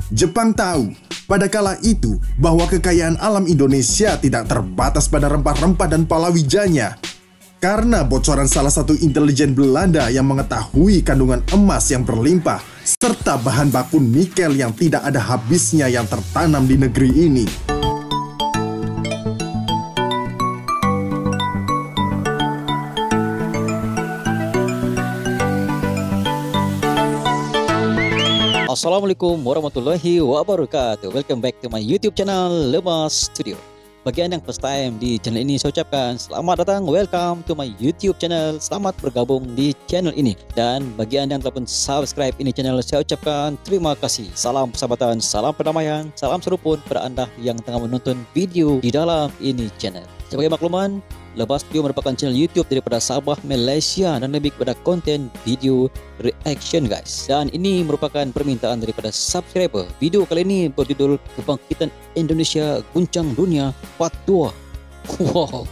Jepang tahu pada kala itu bahwa kekayaan alam Indonesia tidak terbatas pada rempah-rempah dan palawijanya. Karena bocoran salah satu intelijen Belanda yang mengetahui kandungan emas yang berlimpah serta bahan baku nikel yang tidak ada habisnya yang tertanam di negeri ini. Assalamualaikum warahmatullahi wabarakatuh. Welcome back to my YouTube channel Lemas Studio. Bagi Anda yang first time di channel ini, saya ucapkan selamat datang, welcome to my YouTube channel. Selamat bergabung di channel ini. Dan bagi Anda yang telah pun subscribe ini channel, saya ucapkan terima kasih. Salam persahabatan, salam perdamaian, salam serupun pada Anda yang tengah menonton video di dalam ini channel. Sebagai makluman, Lemas Studio merupakan channel YouTube daripada Sabah, Malaysia dan lebih kepada konten video reaction guys. Dan ini merupakan permintaan daripada subscriber. Video kali ini berjudul Kebangkitan Indonesia Guncang Dunia Part 2. Wow,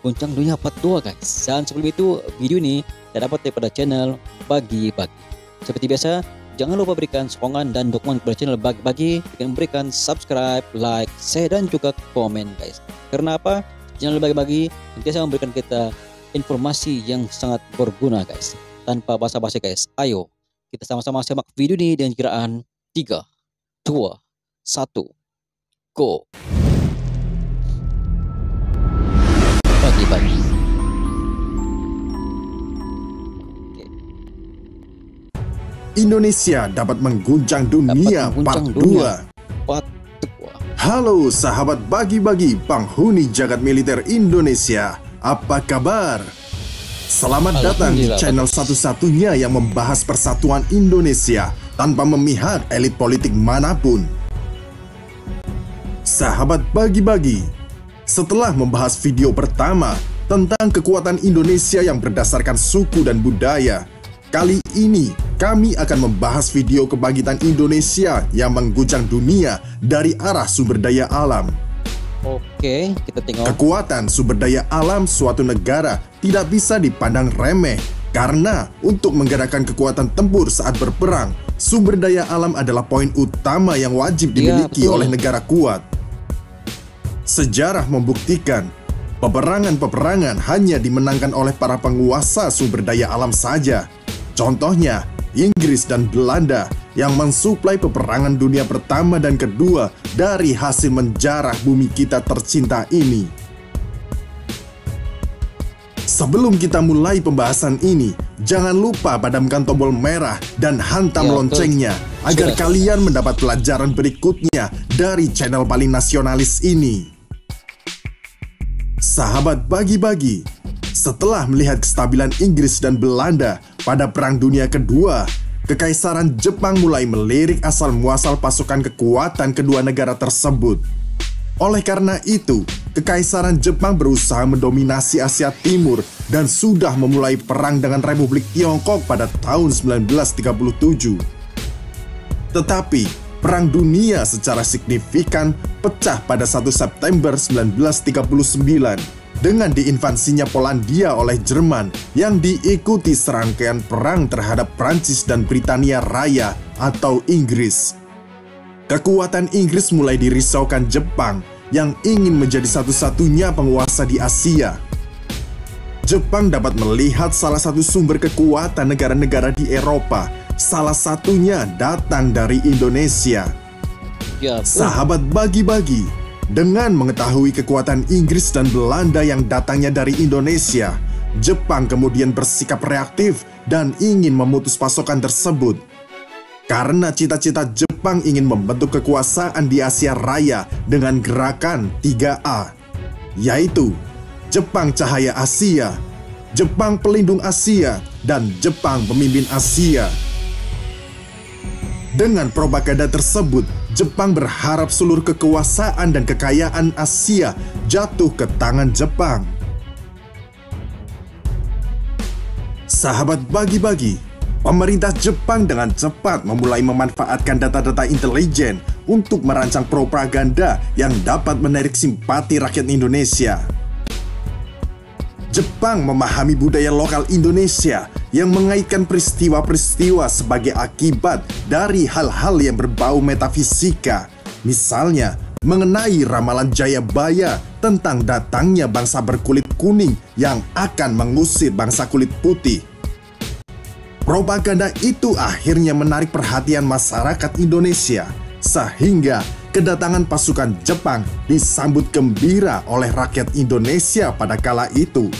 Guncang Dunia Part 2 guys. Dan sebelum itu, video ini saya dapat daripada channel Bagi-Bagi. Seperti biasa, jangan lupa berikan sokongan dan dukungan kepada channel Bagi-Bagi dengan memberikan subscribe, like, share dan juga komen guys. Karena apa? Channel Bagi-Bagi nantiasa memberikan kita informasi yang sangat berguna guys. Tanpa basa-basi guys, ayo kita sama-sama simak video ini dengan kiraan 3, 2, 1, go. Bagi-Bagi. Indonesia dapat mengguncang dunia Part 2. Halo sahabat Bagi-Bagi, penghuni jagat militer Indonesia, apa kabar? Selamat datang di channel satu-satunya yang membahas persatuan Indonesia tanpa memihak elit politik manapun. Sahabat Bagi-Bagi, setelah membahas video pertama tentang kekuatan Indonesia yang berdasarkan suku dan budaya, kali ini kami akan membahas video kebangkitan Indonesia yang mengguncang dunia dari arah sumber daya alam. Oke, kita tengok. Kekuatan sumber daya alam suatu negara tidak bisa dipandang remeh karena untuk menggerakkan kekuatan tempur saat berperang, sumber daya alam adalah poin utama yang wajib dimiliki oleh negara kuat. Sejarah membuktikan peperangan-peperangan hanya dimenangkan oleh para penguasa sumber daya alam saja. Contohnya, Inggris dan Belanda yang mensuplai peperangan dunia pertama dan kedua dari hasil menjarah bumi kita tercinta ini. Sebelum kita mulai pembahasan ini, jangan lupa padamkan tombol merah dan hantam loncengnya agar kalian mendapat pelajaran berikutnya dari channel paling nasionalis ini. Sahabat Bagi-Bagi, setelah melihat kestabilan Inggris dan Belanda pada Perang Dunia Kedua, Kekaisaran Jepang mulai melirik asal-muasal pasukan kekuatan kedua negara tersebut. Oleh karena itu, Kekaisaran Jepang berusaha mendominasi Asia Timur dan sudah memulai perang dengan Republik Tiongkok pada tahun 1937. Tetapi, Perang Dunia secara signifikan pecah pada 1 September 1939. Dengan diinvasinya Polandia oleh Jerman yang diikuti serangkaian perang terhadap Prancis dan Britania Raya atau Inggris. Kekuatan Inggris mulai dirisaukan Jepang yang ingin menjadi satu-satunya penguasa di Asia. Jepang dapat melihat salah satu sumber kekuatan negara-negara di Eropa, salah satunya datang dari Indonesia. Sahabat Bagi-Bagi, dengan mengetahui kekuatan Inggris dan Belanda yang datangnya dari Indonesia, Jepang kemudian bersikap reaktif dan ingin memutus pasokan tersebut. Karena cita-cita Jepang ingin membentuk kekuasaan di Asia Raya dengan gerakan 3A, yaitu Jepang Cahaya Asia, Jepang Pelindung Asia, dan Jepang Pemimpin Asia. Dengan propaganda tersebut, Jepang berharap seluruh kekuasaan dan kekayaan Asia jatuh ke tangan Jepang. Sahabat Bagi-Bagi, pemerintah Jepang dengan cepat memulai memanfaatkan data-data intelijen untuk merancang propaganda yang dapat menarik simpati rakyat Indonesia. Jepang memahami budaya lokal Indonesia yang mengaitkan peristiwa-peristiwa sebagai akibat dari hal-hal yang berbau metafisika. Misalnya, mengenai ramalan Jayabaya tentang datangnya bangsa berkulit kuning yang akan mengusir bangsa kulit putih. Propaganda itu akhirnya menarik perhatian masyarakat Indonesia, sehingga kedatangan pasukan Jepang disambut gembira oleh rakyat Indonesia pada kala itu.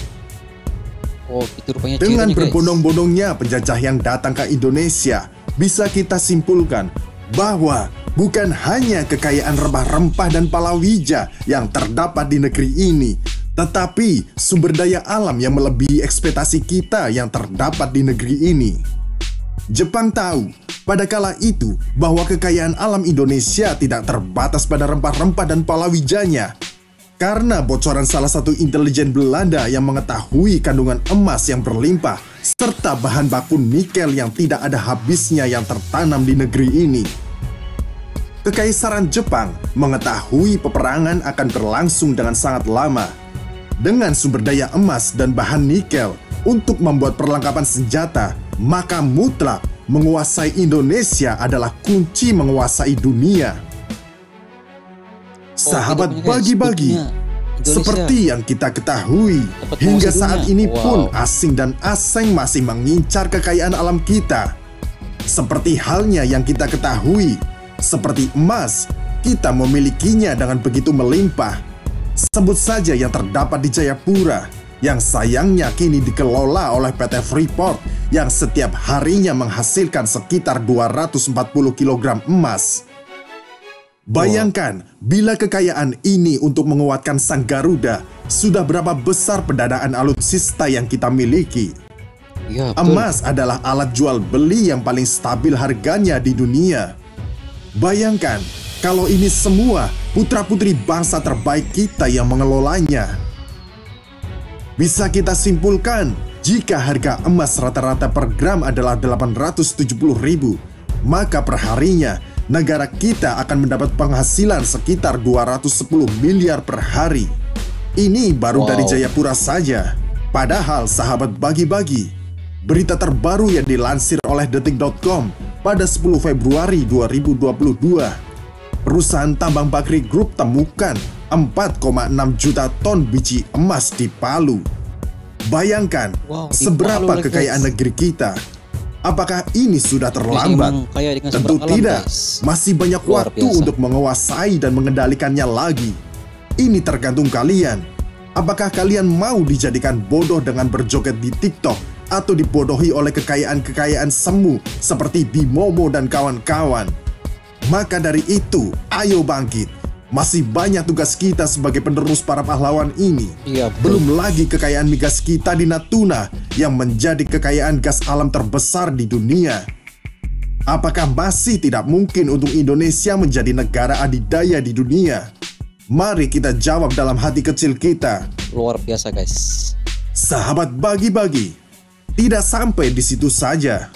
Oh, itu rupanya Dengan ceritanya, guys. berbondong-bondongnya penjajah yang datang ke Indonesia, bisa kita simpulkan bahwa bukan hanya kekayaan rempah-rempah dan palawija yang terdapat di negeri ini, tetapi sumber daya alam yang melebihi ekspektasi kita yang terdapat di negeri ini. Jepang tahu pada kala itu bahwa kekayaan alam Indonesia tidak terbatas pada rempah-rempah dan palawijanya. Karena bocoran salah satu intelijen Belanda yang mengetahui kandungan emas yang berlimpah serta bahan baku nikel yang tidak ada habisnya yang tertanam di negeri ini. Kekaisaran Jepang mengetahui peperangan akan berlangsung dengan sangat lama. Dengan sumber daya emas dan bahan nikel untuk membuat perlengkapan senjata, maka mutlak menguasai Indonesia adalah kunci menguasai dunia. Sahabat itu punya, guys. bagi-bagi, Indonesia seperti yang kita ketahui, dapat hingga menguasai saat dunia. ini pun Wow. asing dan asing masih mengincar kekayaan alam kita. Seperti halnya yang kita ketahui, seperti emas, kita memilikinya dengan begitu melimpah. Sebut saja yang terdapat di Jayapura, yang sayangnya kini dikelola oleh PT Freeport yang setiap harinya menghasilkan sekitar 240 kg emas. Bayangkan, bila kekayaan ini untuk menguatkan Sang Garuda, sudah berapa besar pendanaan alutsista yang kita miliki. Ya, betul. Emas adalah alat jual beli yang paling stabil harganya di dunia. Bayangkan, kalau ini semua putra-putri bangsa terbaik kita yang mengelolanya. Bisa kita simpulkan, jika harga emas rata-rata per gram adalah 870.000, maka perharinya negara kita akan mendapat penghasilan sekitar 210 miliar per hari. Ini baru dari Wow. Jayapura saja. Padahal sahabat bagi-bagi, berita terbaru yang dilansir oleh detik.com pada 10 Februari 2022, perusahaan tambang Bakri Group temukan 4,6 juta ton biji emas di Palu. Bayangkan, Wow, di seberapa Palu lagi, kekayaan guys. negeri kita. Apakah ini sudah terlambat? Memang kaya dengan Tentu sumber alam, tidak. guys. Masih banyak Luar waktu biasa. untuk menguasai dan mengendalikannya lagi. Ini tergantung kalian. Apakah kalian mau dijadikan bodoh dengan berjoget di TikTok atau dibodohi oleh kekayaan-kekayaan semu seperti Bimomo dan kawan-kawan? Maka dari itu, ayo bangkit. Masih banyak tugas kita sebagai penerus para pahlawan ini. Iya, betul. Belum lagi kekayaan migas kita di Natuna yang menjadi kekayaan gas alam terbesar di dunia. Apakah masih tidak mungkin untuk Indonesia menjadi negara adidaya di dunia? Mari kita jawab dalam hati kecil kita. Luar biasa, guys. Sahabat bagi-bagi, tidak sampai di situ saja.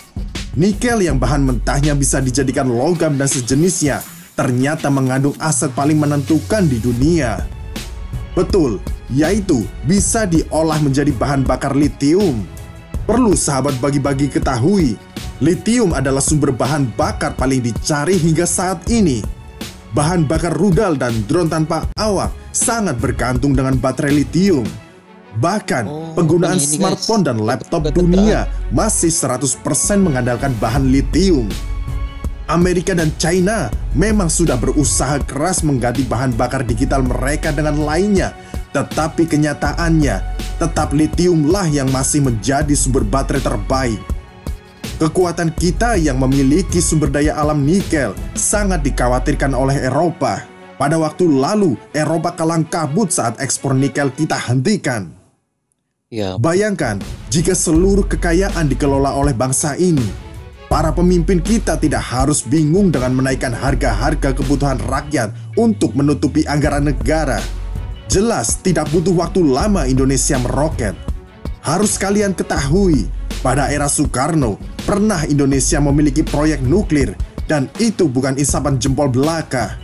Nikel yang bahan mentahnya bisa dijadikan logam dan sejenisnya ternyata mengandung aset paling menentukan di dunia. Betul, yaitu bisa diolah menjadi bahan bakar litium. Perlu sahabat bagi-bagi ketahui, litium adalah sumber bahan bakar paling dicari hingga saat ini. Bahan bakar rudal dan drone tanpa awak sangat bergantung dengan baterai litium. Bahkan, penggunaan ini, guys. smartphone dan laptop Betul-betul dunia masih 100% mengandalkan bahan litium. Amerika dan China memang sudah berusaha keras mengganti bahan bakar digital mereka dengan lainnya, tetapi kenyataannya tetap litiumlah yang masih menjadi sumber baterai terbaik. Kekuatan kita yang memiliki sumber daya alam nikel sangat dikhawatirkan oleh Eropa. Pada waktu lalu, Eropa kalang kabut saat ekspor nikel kita hentikan. Ya, Bayangkan jika seluruh kekayaan dikelola oleh bangsa ini. Para pemimpin kita tidak harus bingung dengan menaikkan harga-harga kebutuhan rakyat untuk menutupi anggaran negara. Jelas tidak butuh waktu lama Indonesia meroket. Harus kalian ketahui, pada era Soekarno, pernah Indonesia memiliki proyek nuklir dan itu bukan isapan jempol belaka.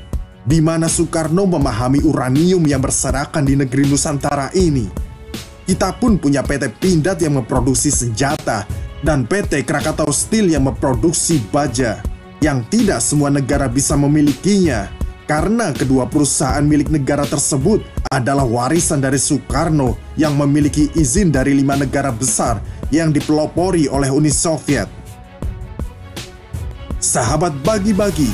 Di mana Soekarno memahami uranium yang berserakan di negeri Nusantara ini. Kita pun punya PT Pindad yang memproduksi senjata dan PT Krakatau Steel yang memproduksi baja, yang tidak semua negara bisa memilikinya karena kedua perusahaan milik negara tersebut adalah warisan dari Soekarno yang memiliki izin dari 5 negara besar yang dipelopori oleh Uni Soviet. Sahabat bagi-bagi,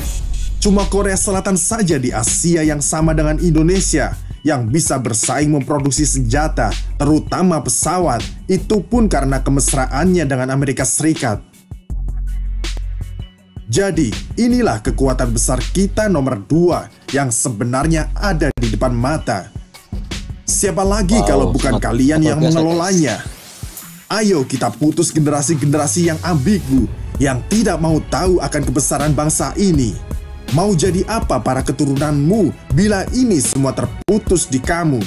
cuma Korea Selatan saja di Asia yang sama dengan Indonesia yang bisa bersaing memproduksi senjata, terutama pesawat, itu pun karena kemesraannya dengan Amerika Serikat. Jadi, inilah kekuatan besar kita nomor 2 yang sebenarnya ada di depan mata. Siapa lagi kalau bukan kalian yang mengelolanya? Ayo kita putus generasi-generasi yang ambigu, yang tidak mau tahu akan kebesaran bangsa ini. Mau jadi apa para keturunanmu bila ini semua terputus di kamu?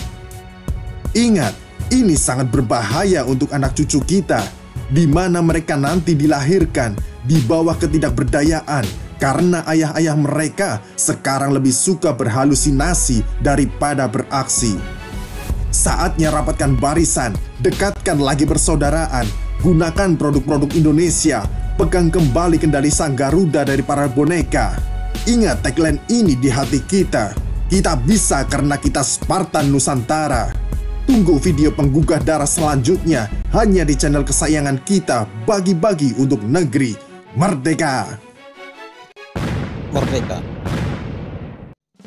Ingat, ini sangat berbahaya untuk anak cucu kita, di mana mereka nanti dilahirkan di bawah ketidakberdayaan karena ayah-ayah mereka sekarang lebih suka berhalusinasi daripada beraksi. Saatnya rapatkan barisan, dekatkan lagi persaudaraan, gunakan produk-produk Indonesia, pegang kembali kendali sang Garuda dari para boneka. Ingat tagline ini di hati kita. Kita bisa karena kita Spartan Nusantara. Tunggu video penggugah darah selanjutnya hanya di channel kesayangan kita, Bagi-Bagi untuk Negeri Merdeka. Merdeka.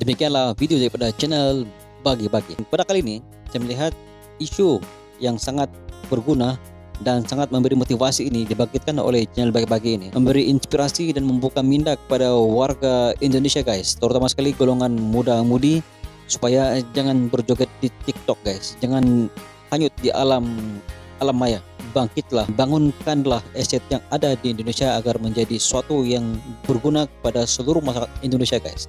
Demikianlah video daripada channel Bagi-Bagi. Pada kali ini saya melihat isu yang sangat berguna dan sangat memberi motivasi ini dibangkitkan oleh channel Bagi-Bagi ini, memberi inspirasi dan membuka minda kepada warga Indonesia guys, terutama sekali golongan muda-mudi, supaya jangan berjoget di TikTok guys, jangan hanyut di alam maya. Bangkitlah, bangunkanlah aset yang ada di Indonesia agar menjadi suatu yang berguna kepada seluruh masyarakat Indonesia guys.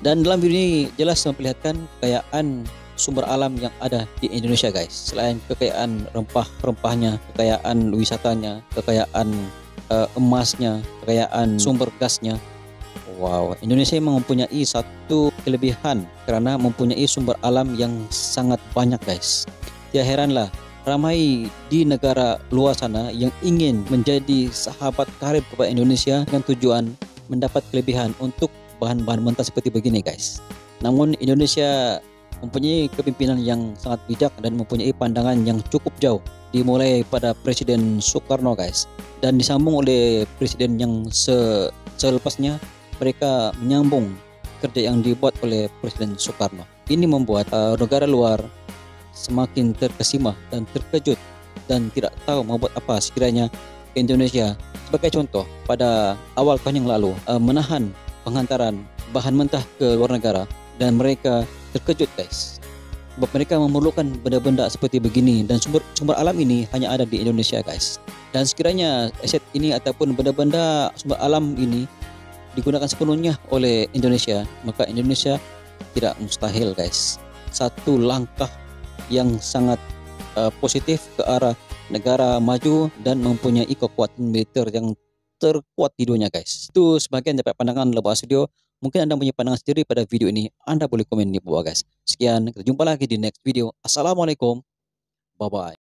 Dan dalam video ini jelas memperlihatkan kekayaan sumber alam yang ada di Indonesia guys. Selain kekayaan rempah-rempahnya, kekayaan wisatanya, kekayaan emasnya, kekayaan sumber gasnya. Wow, Indonesia memang mempunyai satu kelebihan karena mempunyai sumber alam yang sangat banyak guys. Tidak heranlah ramai di negara luar sana yang ingin menjadi sahabat karib kepada Indonesia dengan tujuan mendapat kelebihan untuk bahan-bahan mentah seperti begini guys. Namun Indonesia mempunyai kepemimpinan yang sangat bijak dan mempunyai pandangan yang cukup jauh, dimulai pada Presiden Soekarno guys, dan disambung oleh presiden yang selepasnya. Mereka menyambung kerja yang dibuat oleh Presiden Soekarno. Ini membuat negara luar semakin terkesima dan terkejut dan tidak tahu mau buat apa sekiranya Indonesia, sebagai contoh, pada awal tahun yang lalu menahan penghantaran bahan mentah ke luar negara, dan mereka terkejut guys, sebab mereka memerlukan benda-benda seperti begini, dan sumber alam ini hanya ada di Indonesia guys. Dan sekiranya aset ini ataupun benda-benda sumber alam ini digunakan sepenuhnya oleh Indonesia, maka Indonesia tidak mustahil guys. Satu langkah yang sangat positif ke arah negara maju dan mempunyai kekuatan militer yang terkuat di dunia guys. Itu sebagian dari pandangan Lebah Studio. Mungkin Anda punya pandangan sendiri pada video ini, Anda boleh komen di bawah guys. Sekian, kita jumpa lagi di next video. Assalamualaikum, bye bye.